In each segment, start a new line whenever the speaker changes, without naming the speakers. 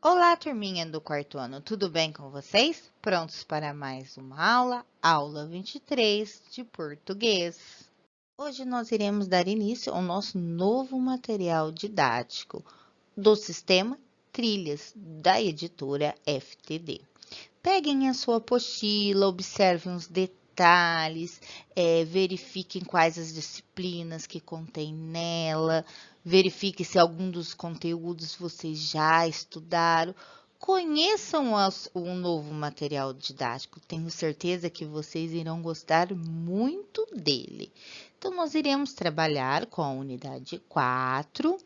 Olá, turminha do quarto ano, tudo bem com vocês? Prontos para mais uma aula? Aula 23 de português. Hoje nós iremos dar início ao nosso novo material didático do sistema Trilhas da editora FTD. Peguem a sua apostila, observem os detalhes, verifiquem quais as disciplinas que contém nela, verifique se algum dos conteúdos vocês já estudaram. Conheçam o novo material didático, tenho certeza que vocês irão gostar muito dele. Então, nós iremos trabalhar com a unidade 4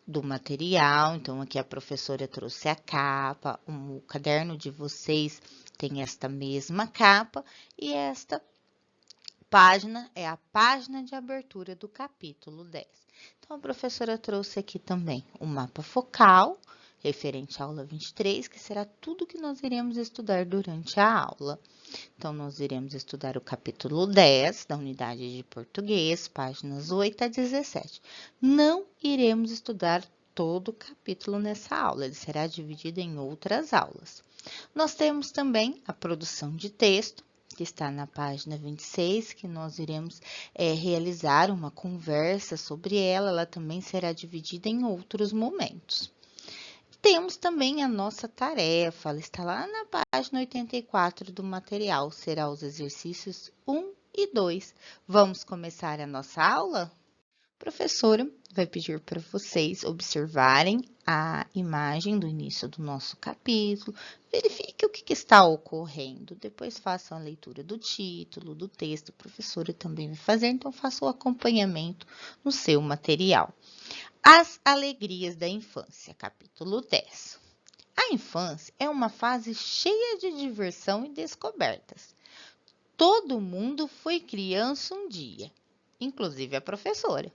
do material. Então, aqui a professora trouxe a capa, o caderno de vocês tem esta mesma capa e esta página é a página de abertura do capítulo 10. Então, a professora trouxe aqui também o mapa focal, referente à aula 23, que será tudo que nós iremos estudar durante a aula. Então, nós iremos estudar o capítulo 10 da unidade de português, páginas 8 a 17. Não iremos estudar todo o capítulo nessa aula, ele será dividido em outras aulas. Nós temos também a produção de texto, que está na página 26, que nós iremos realizar uma conversa sobre ela, ela também será dividida em outros momentos. Temos também a nossa tarefa, ela está lá na página 84 do material, será os exercícios 1 e 2. Vamos começar a nossa aula? A professora vai pedir para vocês observarem a imagem do início do nosso capítulo, verifique o que está ocorrendo, depois façam a leitura do título, do texto, a professora também vai fazer, então faça o acompanhamento no seu material. As alegrias da infância, capítulo 10. A infância é uma fase cheia de diversão e descobertas. Todo mundo foi criança um dia, inclusive a professora.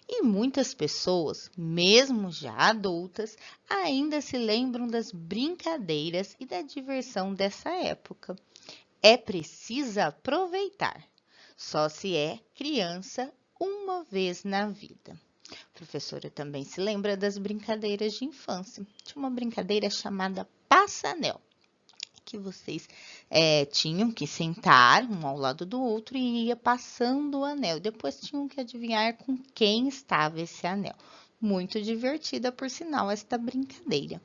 E muitas pessoas, mesmo já adultas, ainda se lembram das brincadeiras e da diversão dessa época. É preciso aproveitar. Só se é criança uma vez na vida. A professora também se lembra das brincadeiras de infância. Tinha uma brincadeira chamada passa-anel, que vocês tinham que sentar um ao lado do outro e ia passando o anel. Depois tinham que adivinhar com quem estava esse anel. Muito divertida, por sinal, esta brincadeira.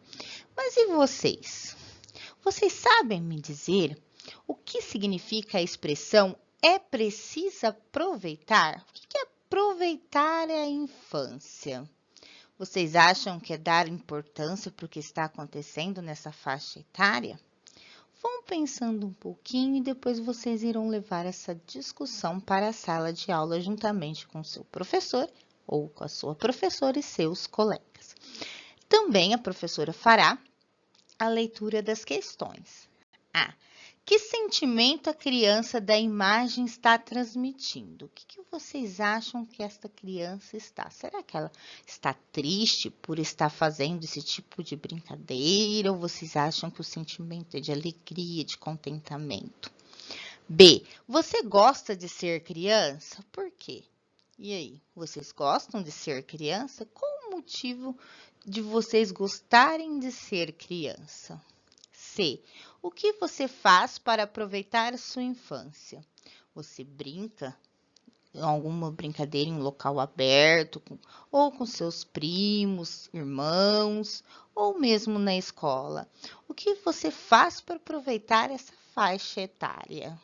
Mas e vocês? Vocês sabem me dizer o que significa a expressão é preciso aproveitar? O que é aproveitar a infância? Vocês acham que é dar importância para o que está acontecendo nessa faixa etária? Vão pensando um pouquinho e depois vocês irão levar essa discussão para a sala de aula juntamente com o seu professor ou com a sua professora e seus colegas. Também a professora fará a leitura das questões. Que sentimento a criança da imagem está transmitindo? O que vocês acham que esta criança está? Será que ela está triste por estar fazendo esse tipo de brincadeira? Ou vocês acham que o sentimento é de alegria, de contentamento? B. Você gosta de ser criança? Por quê? E aí, vocês gostam de ser criança? Qual o motivo de vocês gostarem de ser criança? C. O que você faz para aproveitar sua infância? Você brinca em alguma brincadeira em um local aberto, ou com seus primos, irmãos, ou mesmo na escola? O que você faz para aproveitar essa faixa etária?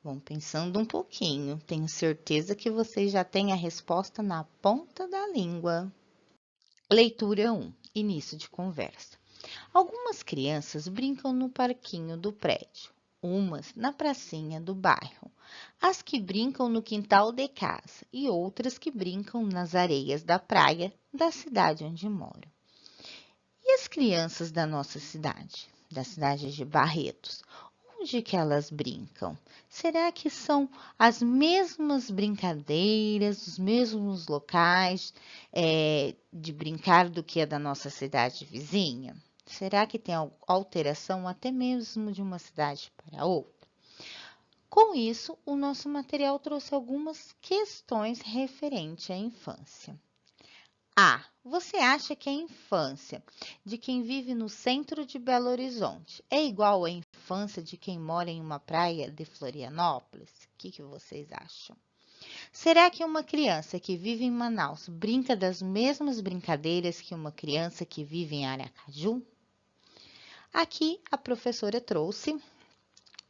Vão pensando um pouquinho, tenho certeza que vocês já têm a resposta na ponta da língua. Leitura 1. Início de conversa. Algumas crianças brincam no parquinho do prédio, umas na pracinha do bairro, as que brincam no quintal de casa e outras que brincam nas areias da praia da cidade onde moro. E as crianças da nossa cidade, da cidade de Barretos, onde que elas brincam? Será que são as mesmas brincadeiras, os mesmos locais de brincar do que a da nossa cidade vizinha? Será que tem alteração até mesmo de uma cidade para outra? Com isso, o nosso material trouxe algumas questões referentes à infância. A. Você acha que a infância de quem vive no centro de Belo Horizonte é igual à infância de quem mora em uma praia de Florianópolis? O que vocês acham? Será que uma criança que vive em Manaus brinca das mesmas brincadeiras que uma criança que vive em Aracaju? Aqui a professora trouxe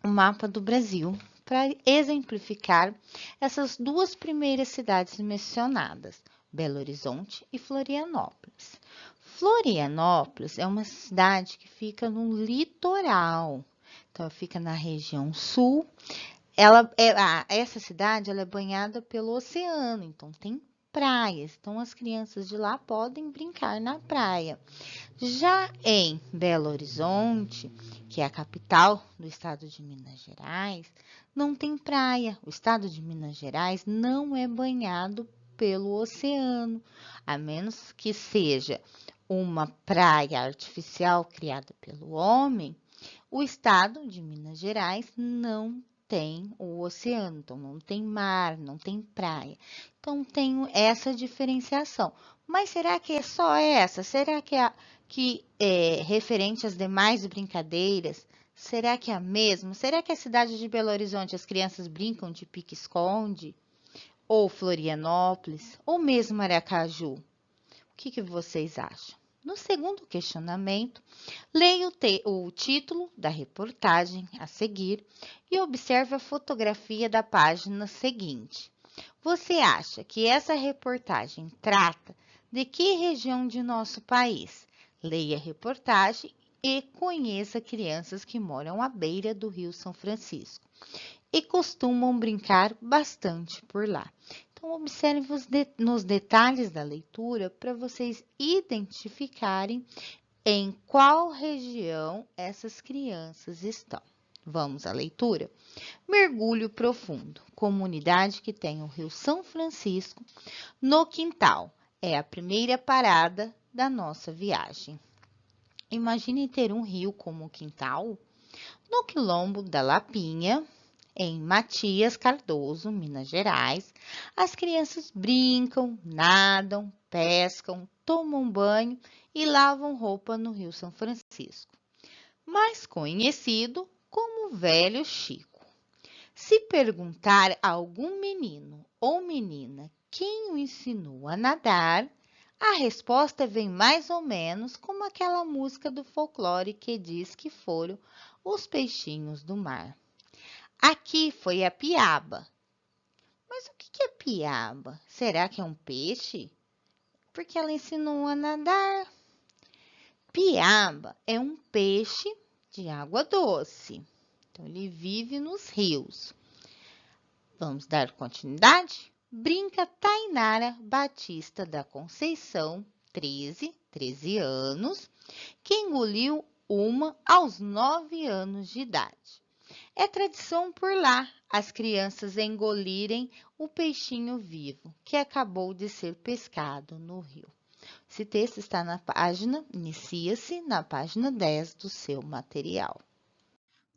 o mapa do Brasil para exemplificar essas duas primeiras cidades mencionadas, Belo Horizonte e Florianópolis. Florianópolis é uma cidade que fica no litoral, então fica na região sul. Essa cidade ela é banhada pelo oceano, então tem praias, então as crianças de lá podem brincar na praia. Já em Belo Horizonte, que é a capital do estado de Minas Gerais, não tem praia. O estado de Minas Gerais não é banhado pelo oceano, a menos que seja uma praia artificial criada pelo homem. O estado de Minas Gerais não tem o oceano, então não tem mar, não tem praia. Então tem essa diferenciação. Mas será que é só essa? Será que é referente às demais brincadeiras? Será que é a mesma? Será que a cidade de Belo Horizonte as crianças brincam de pique-esconde? Ou Florianópolis? Ou mesmo Aracaju? O que vocês acham? No segundo questionamento, leia o título da reportagem a seguir e observe a fotografia da página seguinte. Você acha que essa reportagem trata de que região de nosso país? Leia a reportagem e conheça crianças que moram à beira do Rio São Francisco e costumam brincar bastante por lá. Então, observe nos detalhes da leitura para vocês identificarem em qual região essas crianças estão. Vamos à leitura? Mergulho profundo. Comunidade que tem o Rio São Francisco no quintal. É a primeira parada da nossa viagem. Imagine ter um rio como quintal no quilombo da Lapinha, em Matias Cardoso, Minas Gerais. As crianças brincam, nadam, pescam, tomam banho e lavam roupa no Rio São Francisco, mais conhecido como Velho Chico. Se perguntar a algum menino ou menina quem o ensinou a nadar, a resposta vem mais ou menos como aquela música do folclore que diz que foram os peixinhos do mar. Aqui foi a piaba. Mas o que é piaba? Será que é um peixe? Porque ela ensinou a nadar. Piaba é um peixe de água doce. Então, ele vive nos rios. Vamos dar continuidade? Brinca Tainara Batista da Conceição, 13 anos, que engoliu uma aos 9 anos de idade. É tradição por lá as crianças engolirem o peixinho vivo que acabou de ser pescado no rio. Esse texto está na página, inicia-se na página 10 do seu material.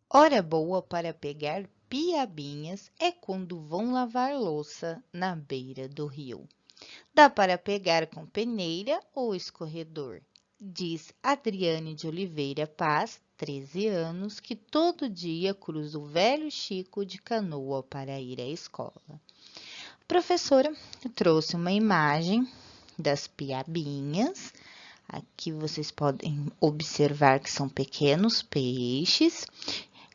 Hora boa para pegar piabinhas é quando vão lavar louça na beira do rio. Dá para pegar com peneira ou escorredor, diz Adriane de Oliveira Paz, 13 anos, que todo dia cruza o Velho Chico de canoa para ir à escola. A professora trouxe uma imagem das piabinhas. Aqui vocês podem observar que são pequenos peixes.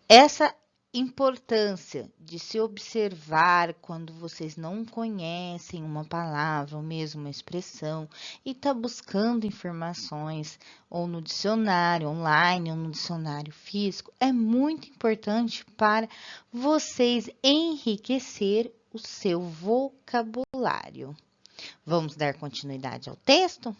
Essa importância de se observar quando vocês não conhecem uma palavra ou mesmo uma expressão e está buscando informações ou no dicionário online ou no dicionário físico é muito importante para vocês enriquecer o seu vocabulário. Vamos dar continuidade ao texto?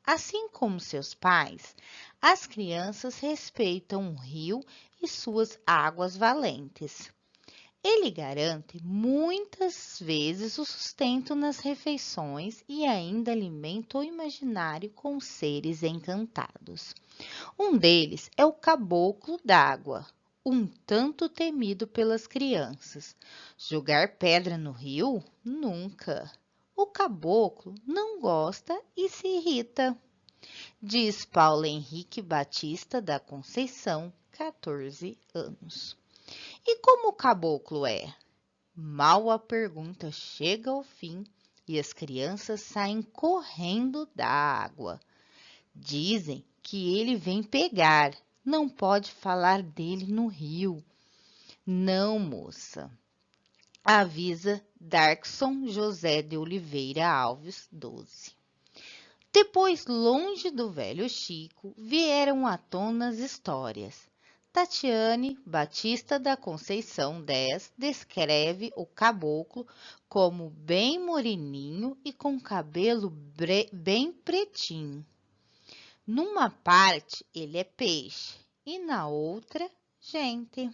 Assim como seus pais, as crianças respeitam o rio e suas águas valentes. Ele garante muitas vezes o sustento nas refeições e ainda alimenta o imaginário com seres encantados. Um deles é o caboclo d'água, um tanto temido pelas crianças. Jogar pedra no rio? Nunca. o caboclo não gosta e se irrita, diz Paulo Henrique Batista da Conceição, 14 anos. E como o caboclo é? Mal a pergunta chega ao fim e as crianças saem correndo da água. Dizem que ele vem pegar, não pode falar dele no rio. Não, moça, avisa Darkson José de Oliveira Alves, 12. Depois, longe do velho Chico, vieram à tona as histórias. Tatiane Batista da Conceição, 10, descreve o caboclo como bem moreninho e com cabelo bem pretinho. Numa parte, ele é peixe e na outra, gente.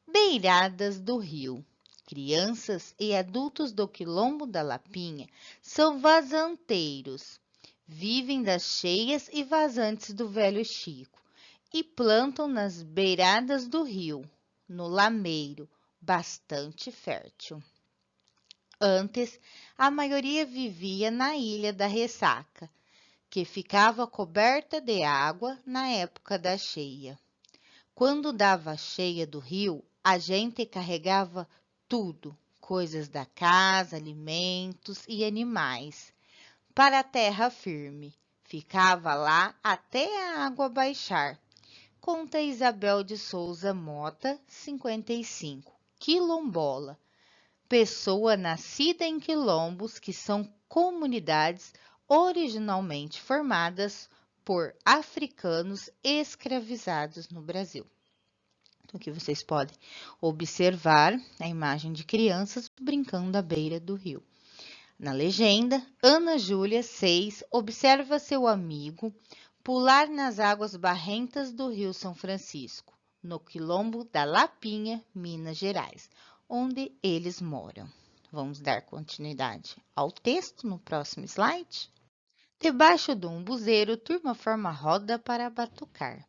Beiradas do rio. Crianças e adultos do Quilombo da Lapinha são vazanteiros. Vivem das cheias e vazantes do velho Chico e plantam nas beiradas do rio, no lameiro, bastante fértil. Antes, a maioria vivia na Ilha da Ressaca, que ficava coberta de água na época da cheia. Quando dava a cheia do rio, a gente carregava tudo, coisas da casa, alimentos e animais, para a terra firme. Ficava lá até a água baixar. Conta Isabel de Souza Mota, 55, quilombola. Pessoa nascida em quilombos, que são comunidades originalmente formadas por africanos escravizados no Brasil. Então, aqui vocês podem observar a imagem de crianças brincando à beira do rio. Na legenda, Ana Júlia, 6, observa seu amigo pular nas águas barrentas do Rio São Francisco, no quilombo da Lapinha, Minas Gerais, onde eles moram. Vamos dar continuidade ao texto no próximo slide. Debaixo do umbuzeiro, turma forma roda para batucar.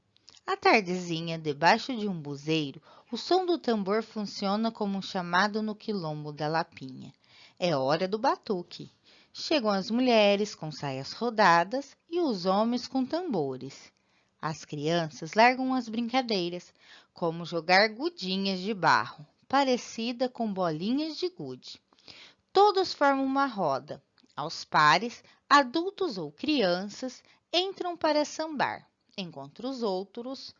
À tardezinha, debaixo de um buzeiro, o som do tambor funciona como um chamado no quilombo da Lapinha. É hora do batuque. Chegam as mulheres com saias rodadas e os homens com tambores. As crianças largam as brincadeiras, como jogar gudinhas de barro, parecida com bolinhas de gude. Todos formam uma roda. Aos pares, adultos ou crianças entram para sambar, enquanto os outros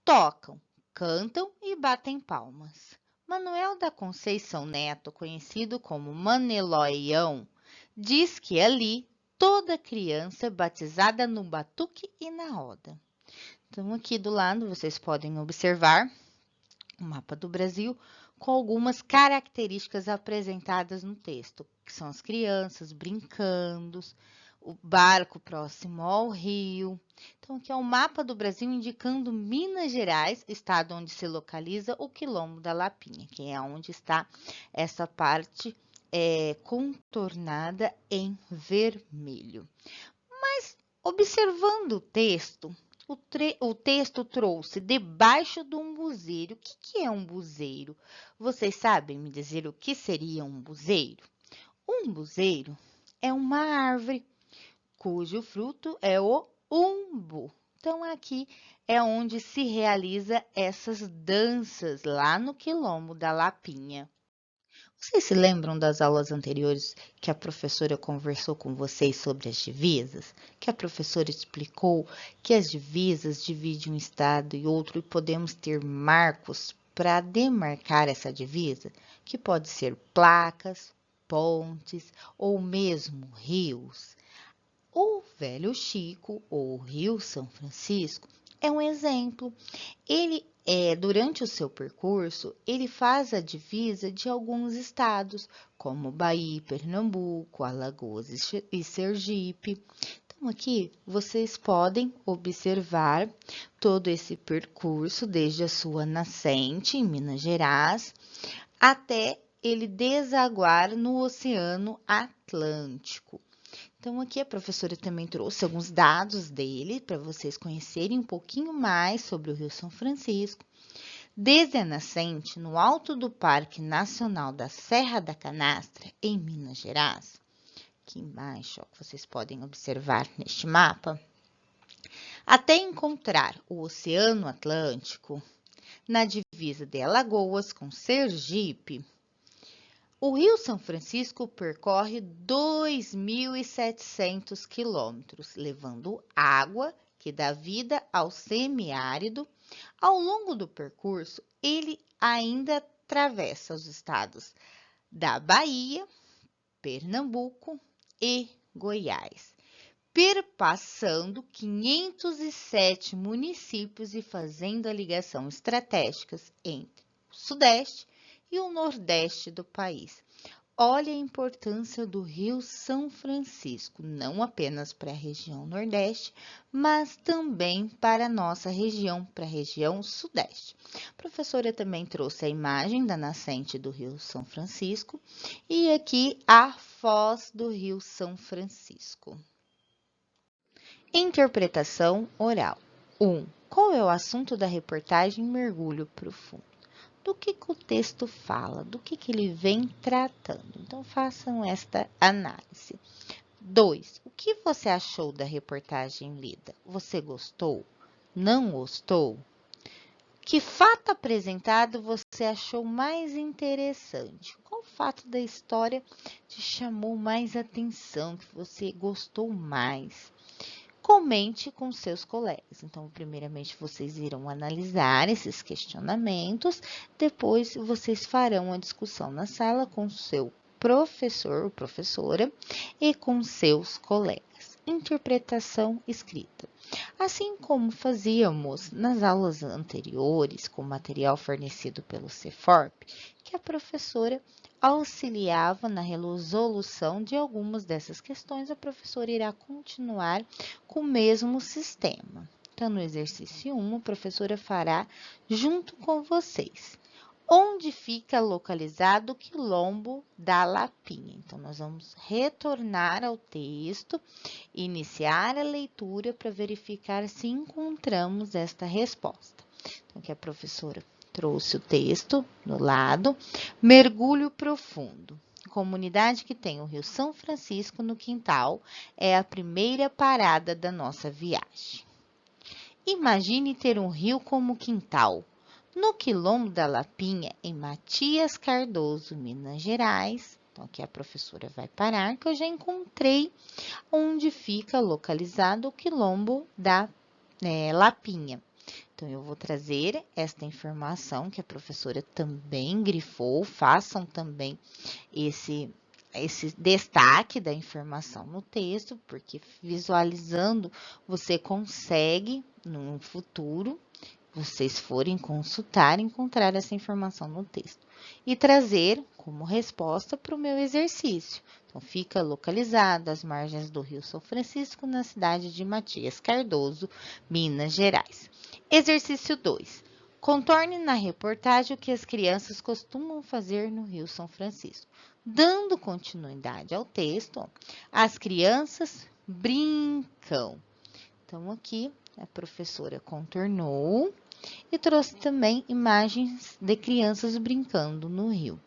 tocam, cantam e batem palmas. Manuel da Conceição Neto, conhecido como Maneloião, diz que ali toda criança é batizada no batuque e na roda. Então, aqui do lado vocês podem observar o mapa do Brasil com algumas características apresentadas no texto, que são as crianças brincando, o barco próximo ao rio. Então, aqui é o mapa do Brasil indicando Minas Gerais, estado onde se localiza o Quilombo da Lapinha, que é onde está essa parte contornada em vermelho. Mas, observando o texto, o texto trouxe debaixo de um buzeiro. O que é um buzeiro? Vocês sabem me dizer o que seria um buzeiro? Um buzeiro é uma árvore cujo fruto é o umbu. Então, aqui é onde se realiza essas danças, lá no Quilombo da Lapinha. Vocês se lembram das aulas anteriores que a professora conversou com vocês sobre as divisas? Que a professora explicou que as divisas dividem um estado e outro e podemos ter marcos para demarcar essa divisa, que pode ser placas, pontes ou mesmo rios. O velho Chico, ou o Rio São Francisco, é um exemplo. Durante o seu percurso, ele faz a divisa de alguns estados, como Bahia, Pernambuco, Alagoas e Sergipe. Então, aqui vocês podem observar todo esse percurso, desde a sua nascente em Minas Gerais, até ele desaguar no Oceano Atlântico. Então, aqui a professora também trouxe alguns dados dele para vocês conhecerem um pouquinho mais sobre o Rio São Francisco. Desde a nascente, no alto do Parque Nacional da Serra da Canastra, em Minas Gerais, aqui embaixo, ó, que vocês podem observar neste mapa, até encontrar o Oceano Atlântico, na divisa de Alagoas com Sergipe, o Rio São Francisco percorre 2.700 quilômetros, levando água que dá vida ao semiárido. Ao longo do percurso, ele ainda atravessa os estados da Bahia, Pernambuco e Goiás, perpassando 507 municípios e fazendo a ligação estratégica entre o Sudeste e o Nordeste do país. Olha a importância do Rio São Francisco, não apenas para a região Nordeste, mas também para a nossa região, para a região Sudeste. A professora também trouxe a imagem da nascente do Rio São Francisco e aqui a foz do Rio São Francisco. Interpretação oral. 1. Qual é o assunto da reportagem Mergulho Profundo? Do que o texto fala? Do que ele vem tratando? Então, façam esta análise. 2. O que você achou da reportagem lida? Você gostou? Não gostou? Que fato apresentado você achou mais interessante? Qual fato da história te chamou mais atenção, que você gostou mais? Comente com seus colegas. Então, primeiramente, vocês irão analisar esses questionamentos, depois vocês farão a discussão na sala com seu professor ou professora e com seus colegas. Interpretação escrita. Assim como fazíamos nas aulas anteriores, com material fornecido pelo CEFORP, que a professora auxiliava na resolução de algumas dessas questões, a professora irá continuar com o mesmo sistema. Então, no exercício 1, a professora fará junto com vocês. Onde fica localizado o quilombo da Lapinha? Então, nós vamos retornar ao texto, iniciar a leitura para verificar se encontramos esta resposta. Então, aqui a professora trouxe o texto no lado. Mergulho profundo. Comunidade que tem o Rio São Francisco no quintal é a primeira parada da nossa viagem. Imagine ter um rio como quintal. No quilombo da Lapinha, em Matias Cardoso, Minas Gerais. Então, aqui a professora vai parar, que eu já encontrei onde fica localizado o quilombo da Lapinha. Então, eu vou trazer esta informação que a professora também grifou, façam também esse destaque da informação no texto, porque visualizando você consegue, no futuro, vocês forem consultar, encontrar essa informação no texto e trazer como resposta para o meu exercício. Então, fica localizado às margens do Rio São Francisco, na cidade de Matias Cardoso, Minas Gerais. Exercício 2. Contorne na reportagem o que as crianças costumam fazer no Rio São Francisco. Dando continuidade ao texto, as crianças brincam. Então, aqui a professora contornou e trouxe também imagens de crianças brincando no rio.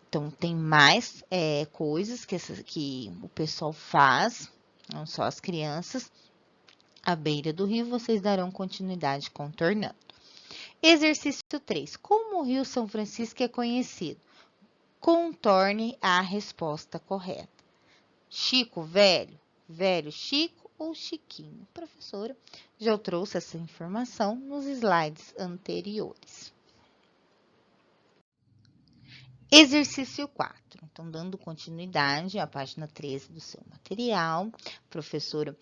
Então, tem mais coisas que o pessoal faz, não só as crianças, à beira do rio, vocês darão continuidade contornando. Exercício 3. Como o Rio São Francisco é conhecido? Contorne a resposta correta. Chico velho, velho Chico ou Chiquinho? A professora já trouxe essa informação nos slides anteriores. Exercício 4. Então, dando continuidade à página 13 do seu material, a professora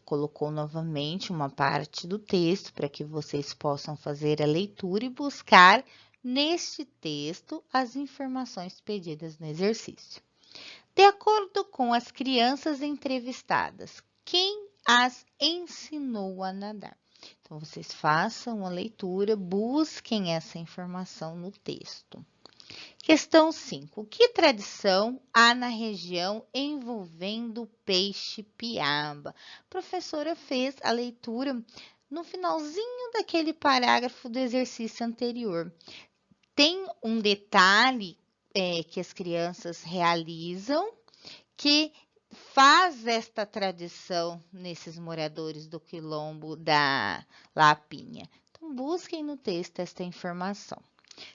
colocou novamente uma parte do texto para que vocês possam fazer a leitura e buscar neste texto as informações pedidas no exercício. De acordo com as crianças entrevistadas, quem as ensinou a nadar? Então, vocês façam a leitura, busquem essa informação no texto. Questão 5. Que tradição há na região envolvendo o peixe piaba? A professora fez a leitura no finalzinho daquele parágrafo do exercício anterior. Tem um detalhe que as crianças realizam que faz esta tradição nesses moradores do quilombo da Lapinha? Então, busquem no texto esta informação.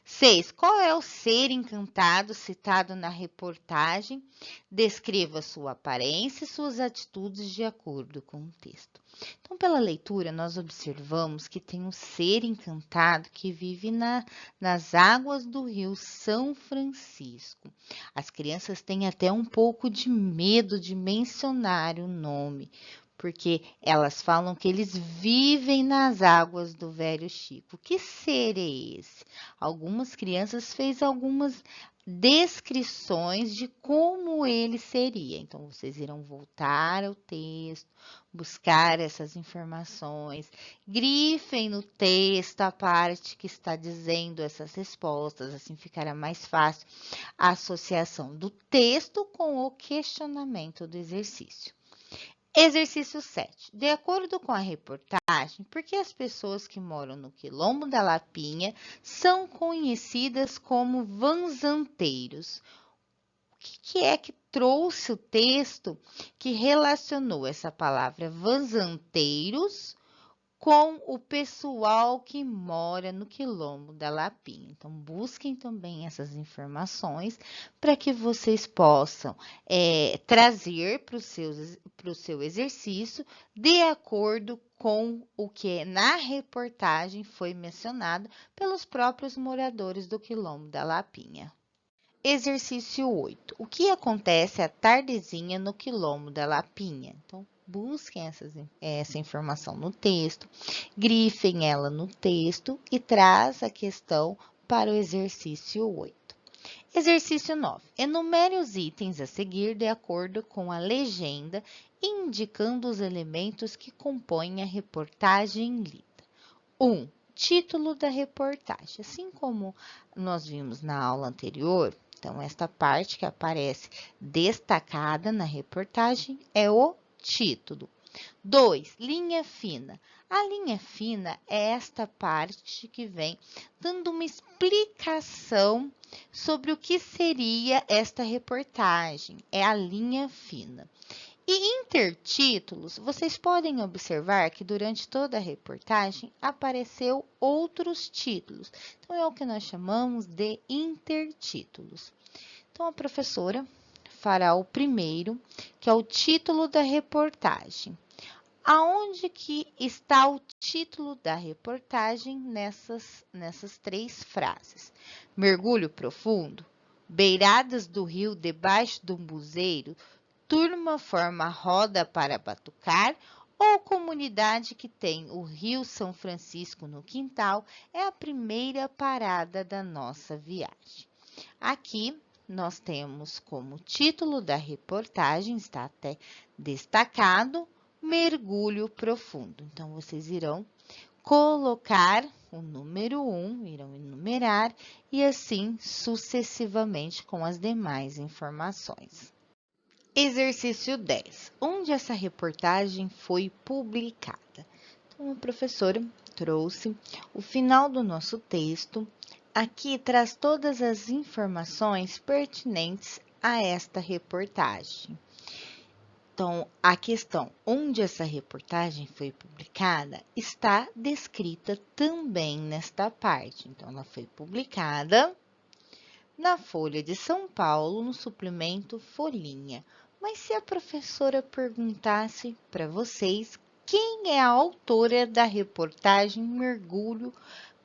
6. Qual é o ser encantado citado na reportagem? Descreva sua aparência e suas atitudes de acordo com o texto. Então, pela leitura, nós observamos que tem um ser encantado que vive nas águas do rio São Francisco. As crianças têm até um pouco de medo de mencionar o nome, porque elas falam que eles vivem nas águas do Velho Chico. Que ser é esse? Algumas crianças fez algumas descrições de como ele seria. Então, vocês irão voltar ao texto, buscar essas informações, grifem no texto a parte que está dizendo essas respostas, assim ficará mais fácil a associação do texto com o questionamento do exercício. Exercício 7. De acordo com a reportagem, por que as pessoas que moram no Quilombo da Lapinha são conhecidas como vanzanteiros? O que é que trouxe o texto que relacionou essa palavra vanzanteiros com o pessoal que mora no Quilombo da Lapinha? Então, busquem também essas informações para que vocês possam trazer para o seu exercício de acordo com o que na reportagem foi mencionado pelos próprios moradores do Quilombo da Lapinha. Exercício 8. O que acontece à tardezinha no Quilombo da Lapinha? Então, busquem essa informação no texto, grifem ela no texto e traz a questão para o exercício 8. Exercício 9. Enumere os itens a seguir de acordo com a legenda, indicando os elementos que compõem a reportagem lida. 1. Título da reportagem. Assim como nós vimos na aula anterior, então esta parte que aparece destacada na reportagem é o título. 2. Linha fina. A linha fina é esta parte que vem dando uma explicação sobre o que seria esta reportagem. É a linha fina. E intertítulos, vocês podem observar que durante toda a reportagem apareceu outros títulos. Então, é o que nós chamamos de intertítulos. Então, a professora fará o primeiro, que é o título da reportagem. Aonde que está o título da reportagem nessas 3 frases? Mergulho profundo, beiradas do rio debaixo do buzeiro, turma forma roda para batucar, ou comunidade que tem o Rio São Francisco no quintal é a primeira parada da nossa viagem. Aqui nós temos como título da reportagem, está até destacado, Mergulho Profundo. Então, vocês irão colocar o número 1, irão enumerar e assim sucessivamente com as demais informações. Exercício 10. Onde essa reportagem foi publicada? Então, a professora trouxe o final do nosso texto. Aqui traz todas as informações pertinentes a esta reportagem. Então, a questão onde essa reportagem foi publicada está descrita também nesta parte. Então, ela foi publicada na Folha de São Paulo, no suplemento Folhinha. Mas se a professora perguntasse para vocês quem é a autora da reportagem Mergulho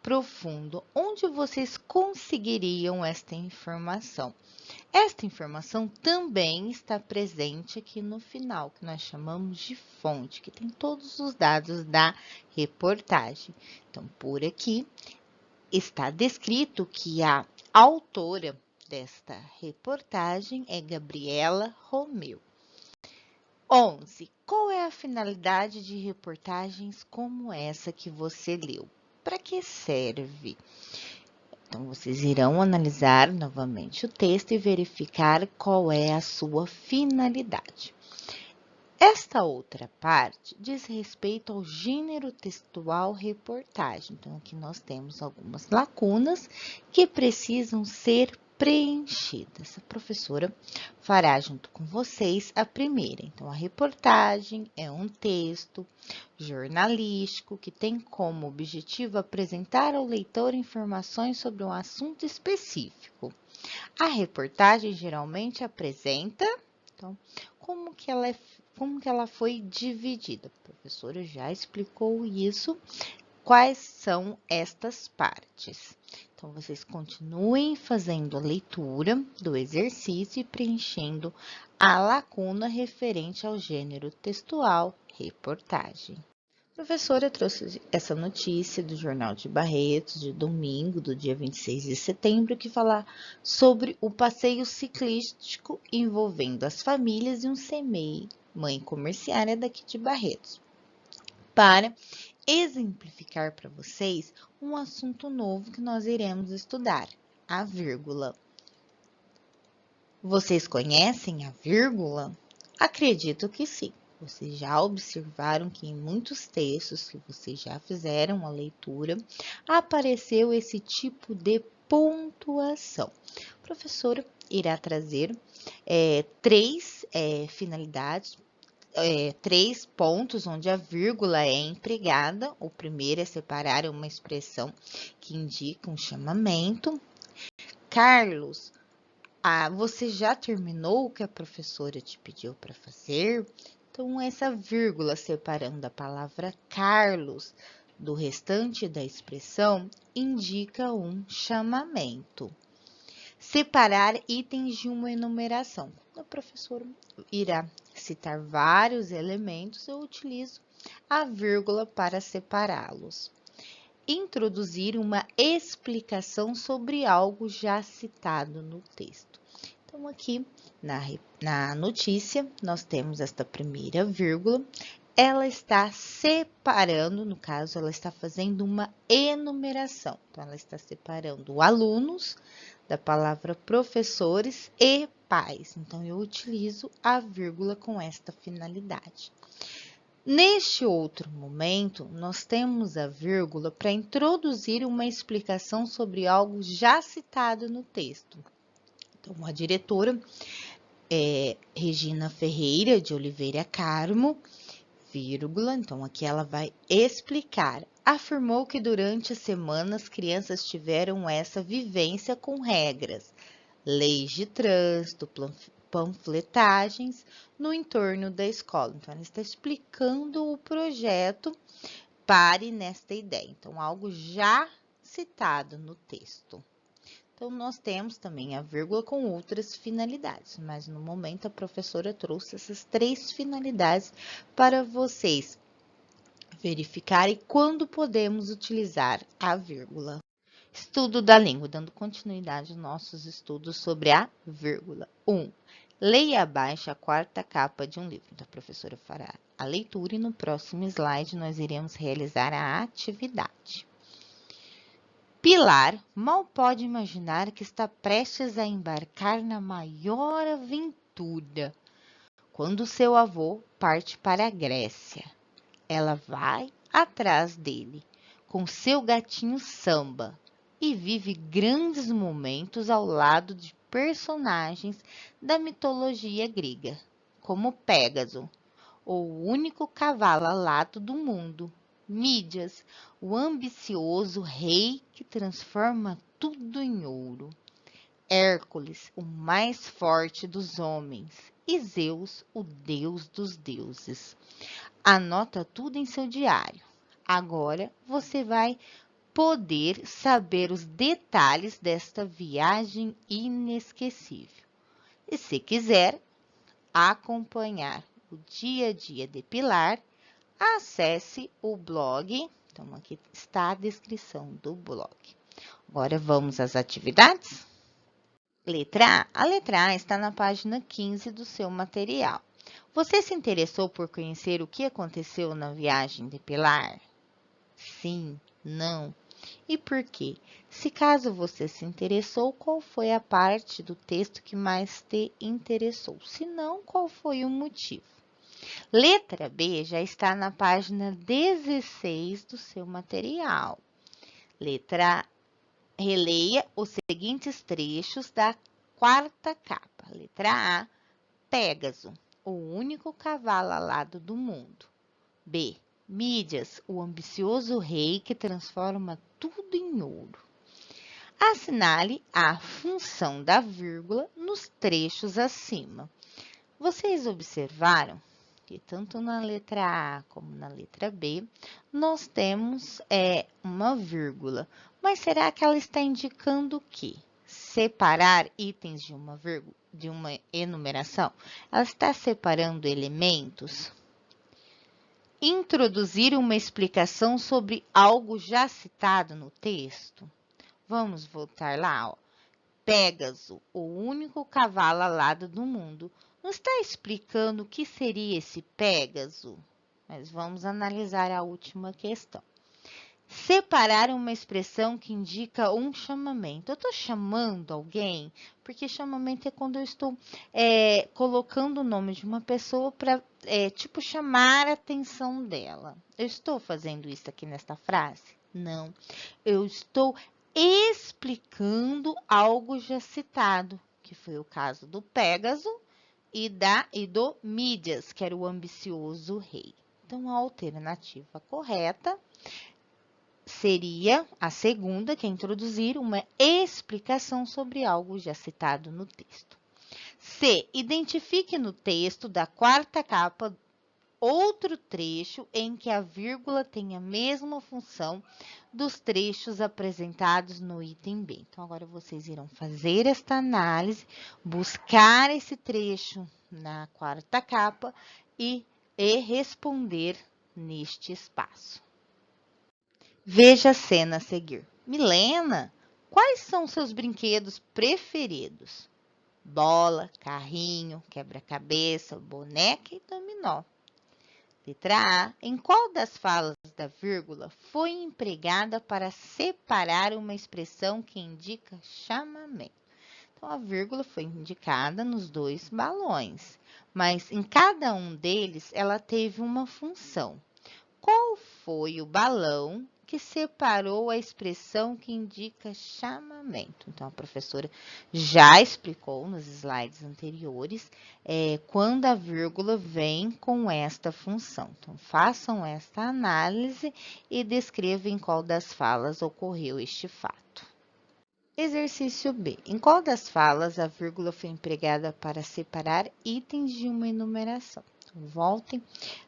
Profundo, onde vocês conseguiriam esta informação? Esta informação também está presente aqui no final, que nós chamamos de fonte, que tem todos os dados da reportagem. Então, por aqui está descrito que a autora desta reportagem é Gabriela Romeu. 11. Qual é a finalidade de reportagens como essa que você leu? Para que serve? Então, vocês irão analisar novamente o texto e verificar qual é a sua finalidade. Esta outra parte diz respeito ao gênero textual reportagem. Então, aqui nós temos algumas lacunas que precisam ser preenchidas. A professora fará junto com vocês a primeira. Então, a reportagem é um texto jornalístico que tem como objetivo apresentar ao leitor informações sobre um assunto específico. A reportagem geralmente apresenta, então, como que ela foi dividida. A professora já explicou isso. Quais são estas partes? Então, vocês continuem fazendo a leitura do exercício e preenchendo a lacuna referente ao gênero textual reportagem. A professora trouxe essa notícia do Jornal de Barretos, de domingo, do dia 26 de setembro, que fala sobre o passeio ciclístico envolvendo as famílias e um CMEI, mãe comerciária daqui de Barretos, para exemplificar para vocês um assunto novo que nós iremos estudar, a vírgula. Vocês conhecem a vírgula? Acredito que sim. Vocês já observaram que em muitos textos que vocês já fizeram a leitura, apareceu esse tipo de pontuação. A professora irá trazer três finalidades, três pontos onde a vírgula é empregada. O primeiro é separar uma expressão que indica um chamamento. Carlos, você já terminou o que a professora te pediu para fazer? Então, essa vírgula separando a palavra Carlos do restante da expressão indica um chamamento. Separar itens de uma enumeração. A professora irá citar vários elementos, eu utilizo a vírgula para separá-los. Introduzir uma explicação sobre algo já citado no texto. Então, aqui na notícia, nós temos esta primeira vírgula. Ela está separando, no caso, ela está fazendo uma enumeração. Então, ela está separando alunos da palavra professores e pais. Então, eu utilizo a vírgula com esta finalidade. Neste outro momento, nós temos a vírgula para introduzir uma explicação sobre algo já citado no texto. Então, a diretora Regina Ferreira de Oliveira Carmo, vírgula, então aqui ela vai explicar. Afirmou que durante a semana as crianças tiveram essa vivência com regras, leis de trânsito, panfletagens no entorno da escola. Então, ela está explicando o projeto Pare nesta ideia. Então, algo já citado no texto. Então, nós temos também a vírgula com outras finalidades, mas no momento a professora trouxe essas três finalidades para vocês verificarem quando podemos utilizar a vírgula. Estudo da língua, dando continuidade aos nossos estudos sobre a vírgula. 1. Leia abaixo a quarta capa de um livro. Então, a professora fará a leitura e no próximo slide nós iremos realizar a atividade. Pilar mal pode imaginar que está prestes a embarcar na maior aventura quando seu avô parte para a Grécia. Ela vai atrás dele com seu gatinho Samba e vive grandes momentos ao lado de personagens da mitologia grega, como Pégaso, o único cavalo alado do mundo, Mídias, o ambicioso rei que transforma tudo em ouro, Hércules, o mais forte dos homens, e Zeus, o deus dos deuses. Anota tudo em seu diário. Agora você vai poder saber os detalhes desta viagem inesquecível. E se quiser acompanhar o dia a dia de Pilar, acesse o blog. Então, aqui está a descrição do blog. Agora, vamos às atividades? Letra A. A letra A está na página 15 do seu material. Você se interessou por conhecer o que aconteceu na viagem de Pilar? Sim, não. E por quê? Se caso você se interessou, qual foi a parte do texto que mais te interessou? Se não, qual foi o motivo? Letra B já está na página 16 do seu material. Letra Releia os seguintes trechos da quarta capa. Letra A, Pégaso, o único cavalo alado do mundo. B, Mídias, o ambicioso rei que transforma tudo em ouro. Assinale a função da vírgula nos trechos acima. Vocês observaram que tanto na letra A como na letra B, nós temos uma vírgula. Mas será que ela está indicando o quê? Separar itens de uma enumeração? Ela está separando elementos? Introduzir uma explicação sobre algo já citado no texto? Vamos voltar lá, ó. Pégaso, o único cavalo alado do mundo. Não está explicando o que seria esse Pégaso? Mas vamos analisar a última questão. Separar uma expressão que indica um chamamento. Eu estou chamando alguém, porque chamamento é quando eu estou colocando o nome de uma pessoa para, chamar a atenção dela. Eu estou fazendo isso aqui nesta frase? Não. Eu estou explicando algo já citado, que foi o caso do Pégaso e do Mídias, que era o ambicioso rei. Então, a alternativa correta seria a segunda, que é introduzir uma explicação sobre algo já citado no texto. C. Identifique no texto da quarta capa outro trecho em que a vírgula tem a mesma função dos trechos apresentados no item B. Então, agora vocês irão fazer esta análise, buscar esse trecho na quarta capa e responder neste espaço. Veja a cena a seguir. Milena, quais são seus brinquedos preferidos? Bola, carrinho, quebra-cabeça, boneca e dominó. Letra A. Em qual das falas da vírgula foi empregada para separar uma expressão que indica chamamento? Então, a vírgula foi indicada nos dois balões, mas em cada um deles ela teve uma função. Qual foi o balão que separou a expressão que indica chamamento? Então, a professora já explicou nos slides anteriores quando a vírgula vem com esta função. Então, façam esta análise e descrevam em qual das falas ocorreu este fato. Exercício B. Em qual das falas a vírgula foi empregada para separar itens de uma enumeração? Voltem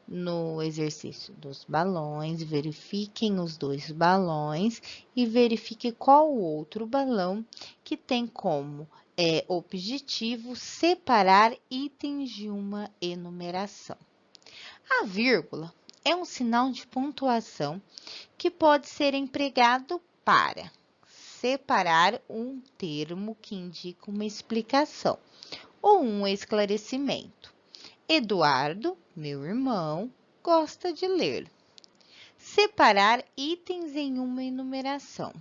no exercício dos balões, verifiquem os dois balões e verifique qual o outro balão que tem como objetivo separar itens de uma enumeração. A vírgula é um sinal de pontuação que pode ser empregado para separar um termo que indica uma explicação ou um esclarecimento. Eduardo, meu irmão, gosta de ler. Separar itens em uma enumeração.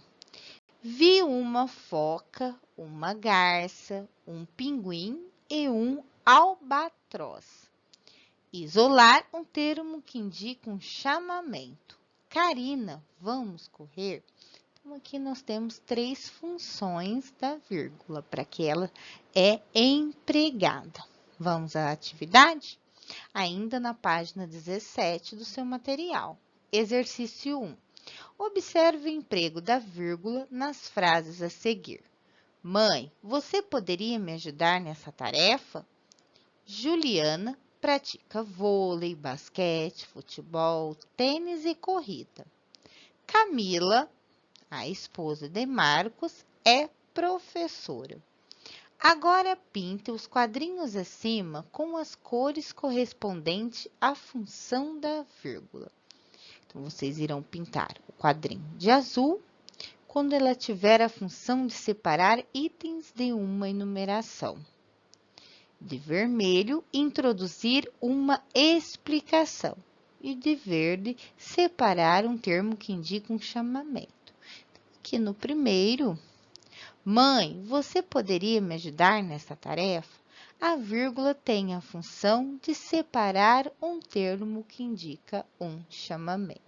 Vi uma foca, uma garça, um pinguim e um albatroz. Isolar um termo que indica um chamamento. Karina, vamos correr? Então, aqui nós temos três funções da vírgula para que ela é empregada. Vamos à atividade? Ainda na página 17 do seu material. Exercício 1. Observe o emprego da vírgula nas frases a seguir. Mãe, você poderia me ajudar nessa tarefa? Juliana pratica vôlei, basquete, futebol, tênis e corrida. Camila, a esposa de Marcos, é professora. Agora, pinte os quadrinhos acima com as cores correspondentes à função da vírgula. Então, vocês irão pintar o quadrinho de azul quando ela tiver a função de separar itens de uma enumeração. De vermelho, introduzir uma explicação. E de verde, separar um termo que indica um chamamento. Aqui no primeiro... Mãe, você poderia me ajudar nessa tarefa? A vírgula tem a função de separar um termo que indica um chamamento.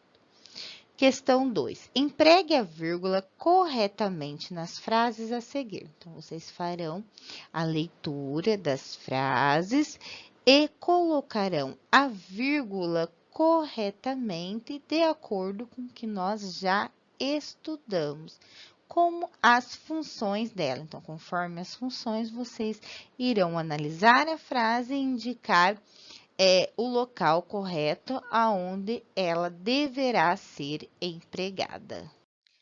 Questão 2. Empregue a vírgula corretamente nas frases a seguir. Então, vocês farão a leitura das frases e colocarão a vírgula corretamente de acordo com o que nós já estudamos, como as funções dela. Então, conforme as funções, vocês irão analisar a frase e indicar o local correto aonde ela deverá ser empregada.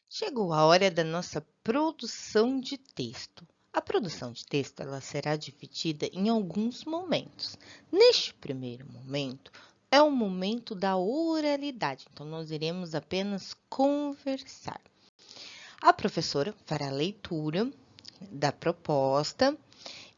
Chegou a hora da nossa produção de texto. A produção de texto ela será dividida em alguns momentos. Neste primeiro momento, é o momento da oralidade, então nós iremos apenas conversar. A professora fará a leitura da proposta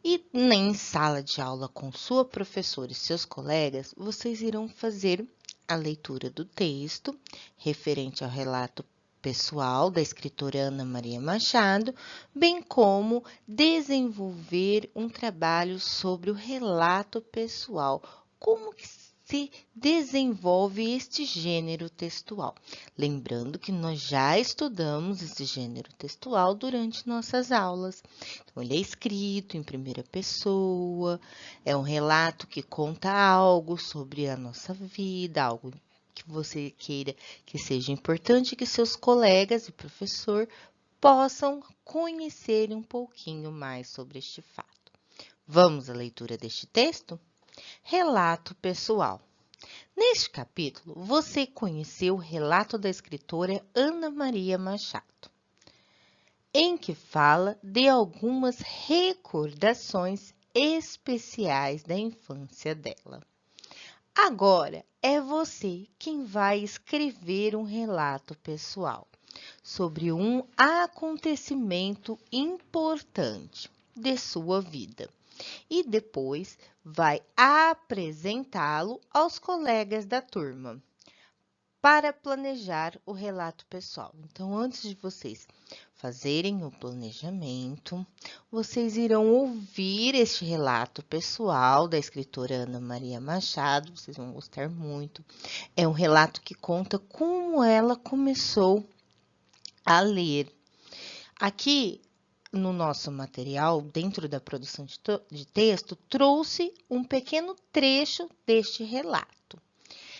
e em sala de aula com sua professora e seus colegas, vocês irão fazer a leitura do texto referente ao relato pessoal da escritora Ana Maria Machado, bem como desenvolver um trabalho sobre o relato pessoal, como que se desenvolve este gênero textual. Lembrando que nós já estudamos esse gênero textual durante nossas aulas. Então, ele é escrito em primeira pessoa, é um relato que conta algo sobre a nossa vida, algo que você queira que seja importante que seus colegas e professor possam conhecer um pouquinho mais sobre este fato. Vamos à leitura deste texto? Relato pessoal. Neste capítulo, você conheceu o relato da escritora Ana Maria Machado, em que fala de algumas recordações especiais da infância dela. Agora é você quem vai escrever um relato pessoal sobre um acontecimento importante de sua vida e depois vai apresentá-lo aos colegas da turma para planejar o relato pessoal. Então, antes de vocês fazerem o planejamento, vocês irão ouvir este relato pessoal da escritora Ana Maria Machado, vocês vão gostar muito. É um relato que conta como ela começou a ler. Aqui no nosso material, dentro da produção de texto, trouxe um pequeno trecho deste relato.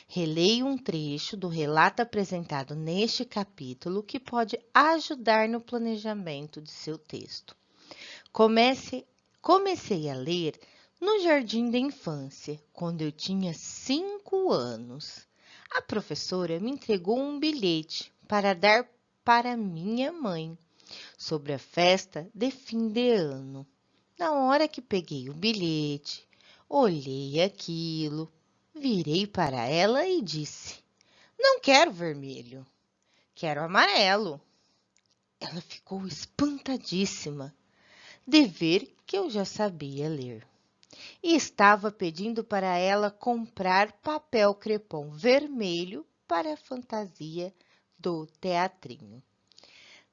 Releio um trecho do relato apresentado neste capítulo que pode ajudar no planejamento de seu texto. Comecei a ler no jardim da infância, quando eu tinha 5 anos. A professora me entregou um bilhete para dar para minha mãe sobre a festa de fim de ano. Na hora que peguei o bilhete, olhei aquilo, virei para ela e disse: "Não quero vermelho, quero amarelo." Ela ficou espantadíssima de ver que eu já sabia ler e estava pedindo para ela comprar papel crepom vermelho para a fantasia do teatrinho.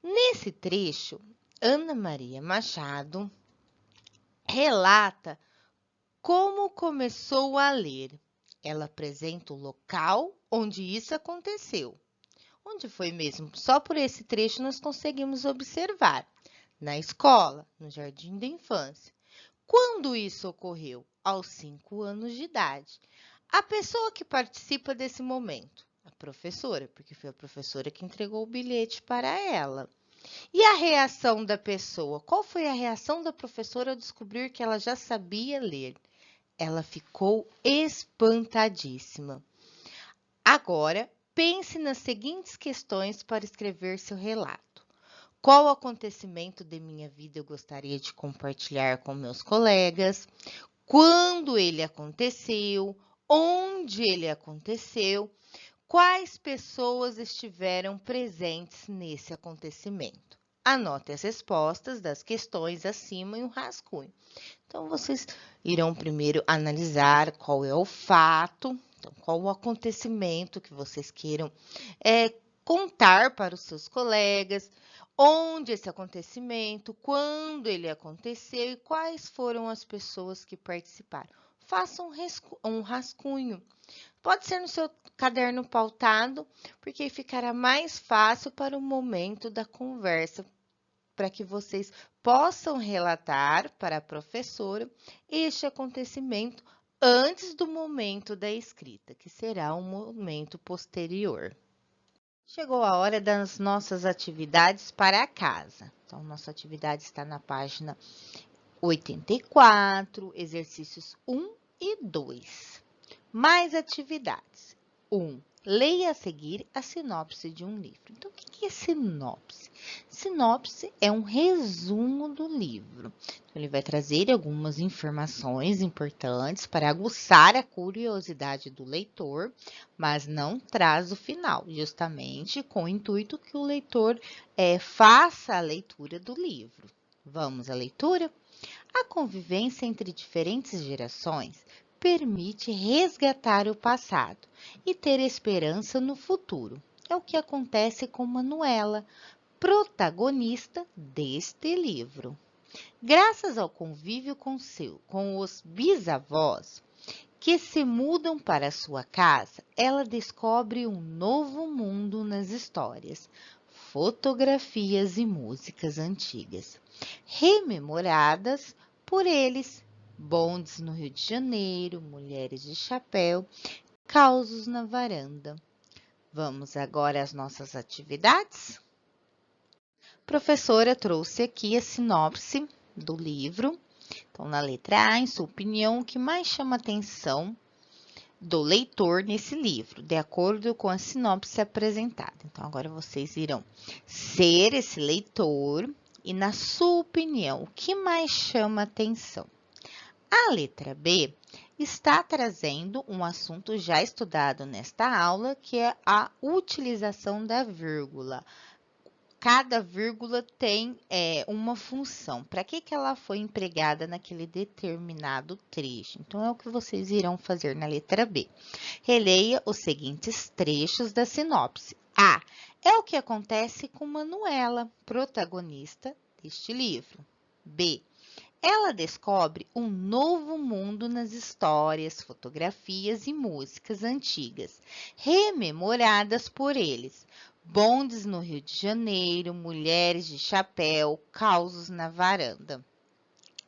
Nesse trecho, Ana Maria Machado relata como começou a ler. Ela apresenta o local onde isso aconteceu. Onde foi mesmo? Só por esse trecho nós conseguimos observar. Na escola, no jardim da infância. Quando isso ocorreu? Aos 5 anos de idade. A pessoa que participa desse momento? A professora, porque foi a professora que entregou o bilhete para ela. E a reação da pessoa? Qual foi a reação da professora ao descobrir que ela já sabia ler? Ela ficou espantadíssima. Agora, pense nas seguintes questões para escrever seu relato. Qual acontecimento de minha vida eu gostaria de compartilhar com meus colegas? Quando ele aconteceu? Onde ele aconteceu? Quais pessoas estiveram presentes nesse acontecimento? Anote as respostas das questões acima em um rascunho. Então, vocês irão primeiro analisar qual é o fato, então, qual o acontecimento que vocês queiram contar para os seus colegas, onde esse acontecimento, quando ele aconteceu e quais foram as pessoas que participaram. faça um rascunho. Pode ser no seu caderno pautado, porque ficará mais fácil para o momento da conversa, para que vocês possam relatar para a professora este acontecimento antes do momento da escrita, que será um momento posterior. Chegou a hora das nossas atividades para casa. Então, nossa atividade está na página 84, exercícios 1 e 2. Mais atividades. 1. Leia a seguir a sinopse de um livro. Então, o que é sinopse? Sinopse é um resumo do livro. Então, ele vai trazer algumas informações importantes para aguçar a curiosidade do leitor, mas não traz o final, justamente com o intuito que o leitor faça a leitura do livro. Vamos à leitura? A convivência entre diferentes gerações permite resgatar o passado e ter esperança no futuro. É o que acontece com Manuela, protagonista deste livro. Graças ao convívio com os bisavós, que se mudam para sua casa, ela descobre um novo mundo nas histórias, fotografias e músicas antigas, rememoradas por eles. Bondes no Rio de Janeiro, mulheres de chapéu, causos na varanda. Vamos agora às nossas atividades? A professora trouxe aqui a sinopse do livro. Então, na letra A, em sua opinião, o que mais chama a atenção do leitor nesse livro, de acordo com a sinopse apresentada. Então, agora vocês irão ser esse leitor e, na sua opinião, o que mais chama a atenção? A letra B está trazendo um assunto já estudado nesta aula, que é a utilização da vírgula. Cada vírgula tem uma função. Para que ela foi empregada naquele determinado trecho? Então, é o que vocês irão fazer na letra B. Releia os seguintes trechos da sinopse. A. É o que acontece com Manuela, protagonista deste livro. B. Ela descobre um novo mundo nas histórias, fotografias e músicas antigas, rememoradas por eles. Bondes no Rio de Janeiro, mulheres de chapéu, causos na varanda.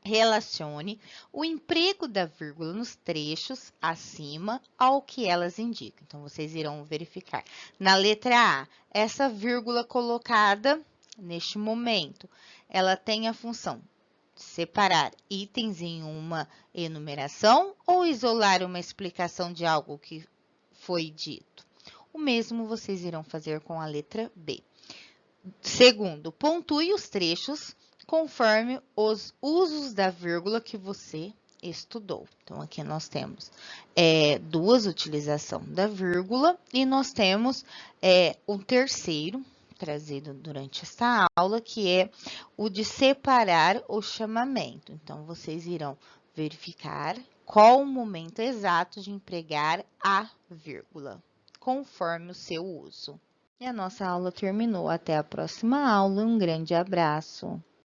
Relacione o emprego da vírgula nos trechos acima ao que elas indicam. Então, vocês irão verificar. Na letra A, essa vírgula colocada neste momento, ela tem a função separar itens em uma enumeração ou isolar uma explicação de algo que foi dito. O mesmo vocês irão fazer com a letra B. Segundo, pontue os trechos conforme os usos da vírgula que você estudou. Então, aqui nós temos duas utilizações da vírgula e nós temos um terceiro, trazido durante esta aula, que é o de separar o chamamento. Então, vocês irão verificar qual o momento exato de empregar a vírgula, conforme o seu uso. E a nossa aula terminou. Até a próxima aula. Um grande abraço.